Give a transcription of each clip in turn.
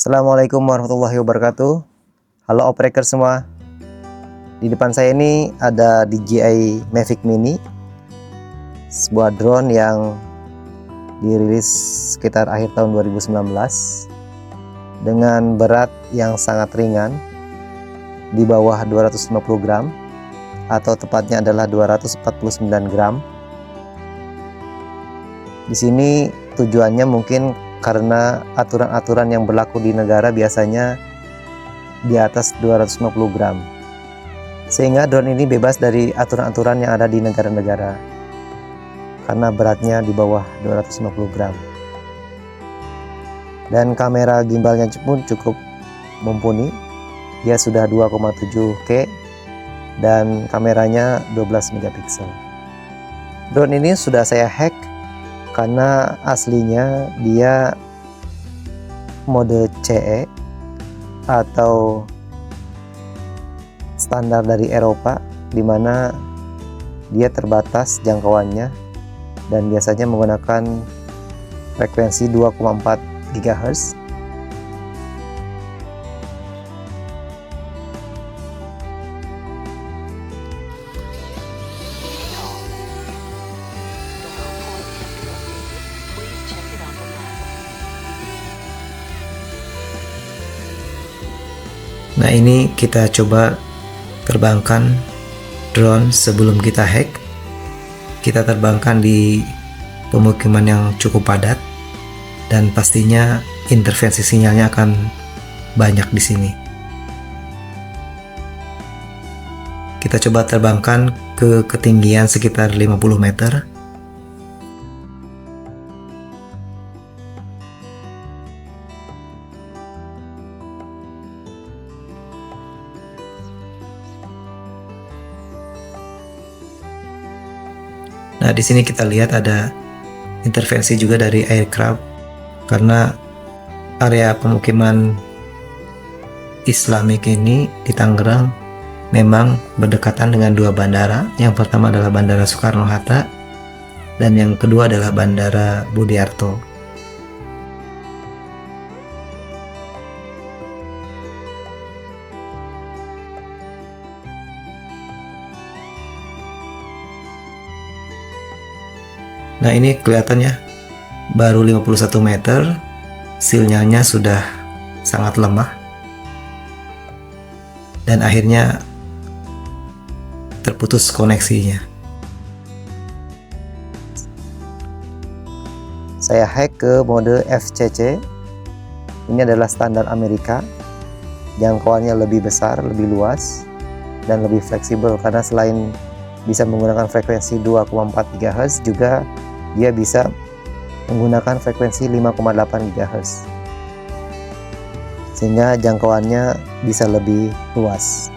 Assalamualaikum warahmatullahi wabarakatuh. Halo operator semua. Di depan saya ini ada DJI Mavic Mini, sebuah drone yang dirilis sekitar akhir tahun 2019 dengan berat yang sangat ringan di bawah 250 gram atau tepatnya adalah 249 gram. Di sini tujuannya mungkin karena aturan-aturan yang berlaku di negara biasanya di atas 250 gram, sehingga drone ini bebas dari aturan-aturan yang ada di negara-negara karena beratnya di bawah 250 gram. Dan kamera gimbalnya pun cukup mumpuni, dia sudah 2,7K dan kameranya 12 megapiksel. Drone ini sudah saya hack karena aslinya dia mode CE atau standar dari Eropa, dimana dia terbatas jangkauannya dan biasanya menggunakan frekuensi 2,4 GHz. Nah, ini kita coba terbangkan drone sebelum kita hack. Kita terbangkan di pemukiman yang cukup padat dan pastinya interferensi sinyalnya akan banyak di sini. Kita coba terbangkan ke ketinggian sekitar 50 meter. Nah, di sini kita lihat ada intervensi juga dari aircraft karena area pemukiman Islamik ini di Tangerang memang berdekatan dengan dua bandara. Yang pertama adalah Bandara Soekarno-Hatta dan yang kedua adalah Bandara Budiarto. Nah, ini kelihatannya baru 51 meter, sinyalnya sudah sangat lemah dan akhirnya terputus koneksinya. Saya hack ke mode FCC. Ini adalah standar Amerika. Jangkauannya lebih besar, lebih luas dan lebih fleksibel karena selain bisa menggunakan frekuensi 2,4 GHz juga dia bisa menggunakan frekuensi 5,8 GHz, sehingga jangkauannya bisa lebih luas.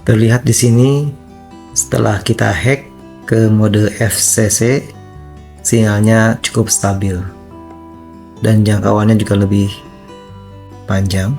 Terlihat di sini setelah kita hack ke mode FCC, sinyalnya cukup stabil dan jangkauannya juga lebih panjang.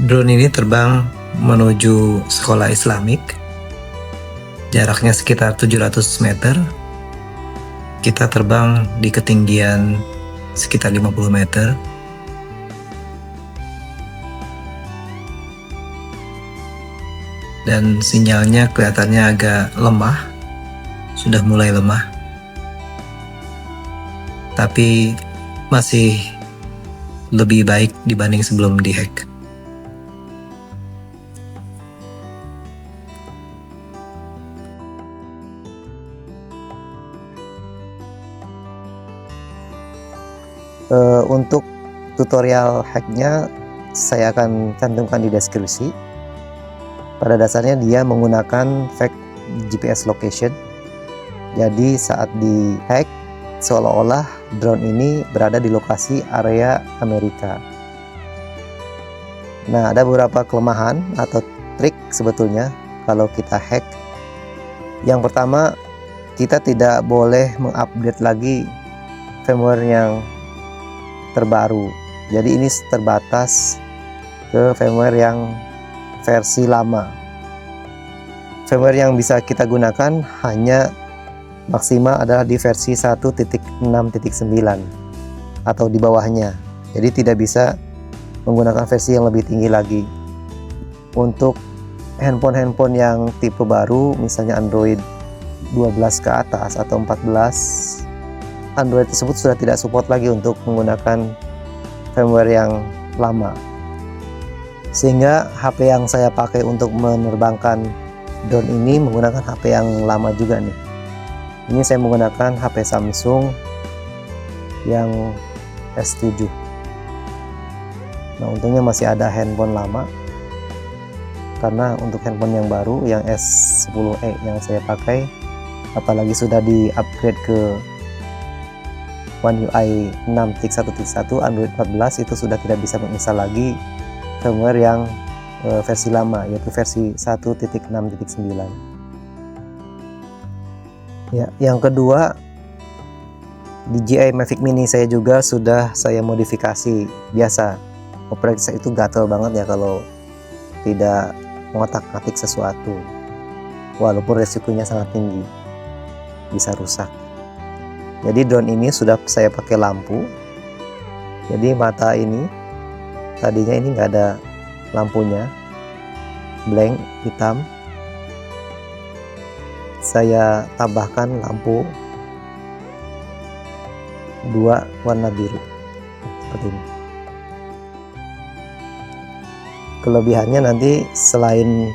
Drone ini terbang menuju sekolah Islamik. Jaraknya sekitar 700 meter. Kita terbang di ketinggian sekitar 50 meter. Dan sinyalnya kelihatannya agak lemah. Sudah mulai lemah. Tapi masih lebih baik dibanding sebelum dihack. Untuk tutorial hacknya saya akan cantumkan di deskripsi. Pada dasarnya dia menggunakan fake GPS location. Jadi saat di hack seolah-olah drone ini berada di lokasi area Amerika. Nah, ada beberapa kelemahan atau trik sebetulnya kalau kita hack. Yang pertama, kita tidak boleh mengupdate lagi firmware yang terbaru. Jadi ini terbatas ke firmware yang versi lama. Firmware yang bisa kita gunakan hanya maksimal adalah di versi 1.6.9 atau di bawahnya. Jadi tidak bisa menggunakan versi yang lebih tinggi lagi. Untuk handphone-handphone yang tipe baru, misalnya Android 12 ke atas atau 14, Android tersebut sudah tidak support lagi untuk menggunakan firmware yang lama. Sehingga HP yang saya pakai untuk menerbangkan drone ini menggunakan HP yang lama juga nih. Ini saya menggunakan HP Samsung yang S7. Nah, untungnya masih ada handphone lama. Karena untuk handphone yang baru yang S10e yang saya pakai, apalagi sudah di-upgrade ke One UI 6.1.1 Android 14, itu sudah tidak bisa menginstal lagi firmware yang versi lama, yaitu versi 1.6.9. Ya, yang kedua, DJI Mavic Mini saya juga sudah saya modifikasi. Biasa operasi saya itu gatel banget ya kalau tidak mengotak-atik sesuatu, walaupun resikonya sangat tinggi, bisa rusak. Jadi drone ini sudah saya pakai lampu. Jadi mata ini tadinya ini nggak ada lampunya, blank hitam. Saya tambahkan lampu 2 warna biru seperti ini. Kelebihannya nanti selain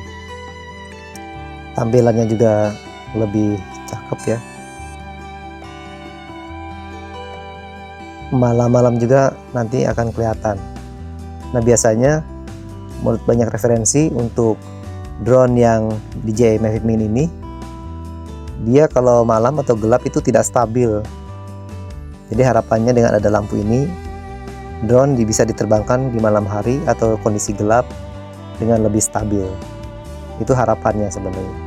tampilannya juga lebih cakep ya, malam-malam juga nanti akan kelihatan. Nah, biasanya menurut banyak referensi untuk drone yang DJI Mavic Mini ini, dia kalau malam atau gelap itu tidak stabil. Jadi harapannya dengan ada lampu ini, drone bisa diterbangkan di malam hari atau kondisi gelap dengan lebih stabil. Itu harapannya sebenarnya.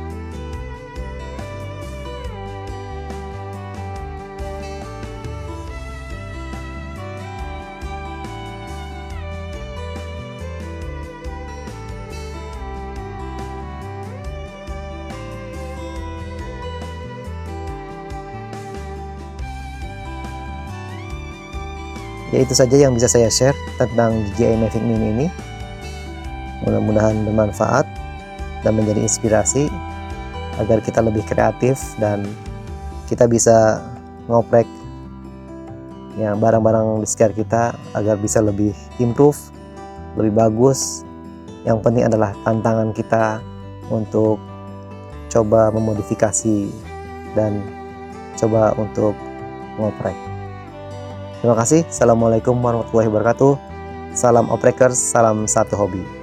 Ya, itu saja yang bisa saya share tentang DJI Mavic Mini ini. Mudah-mudahan bermanfaat dan menjadi inspirasi agar kita lebih kreatif dan kita bisa ngoprek ya barang-barang di sekitar kita agar bisa lebih improve, lebih bagus. Yang penting adalah tantangan kita untuk coba memodifikasi dan coba untuk ngoprek. Terima kasih. Assalamualaikum warahmatullahi wabarakatuh. Salam oprekers, salam satu hobi.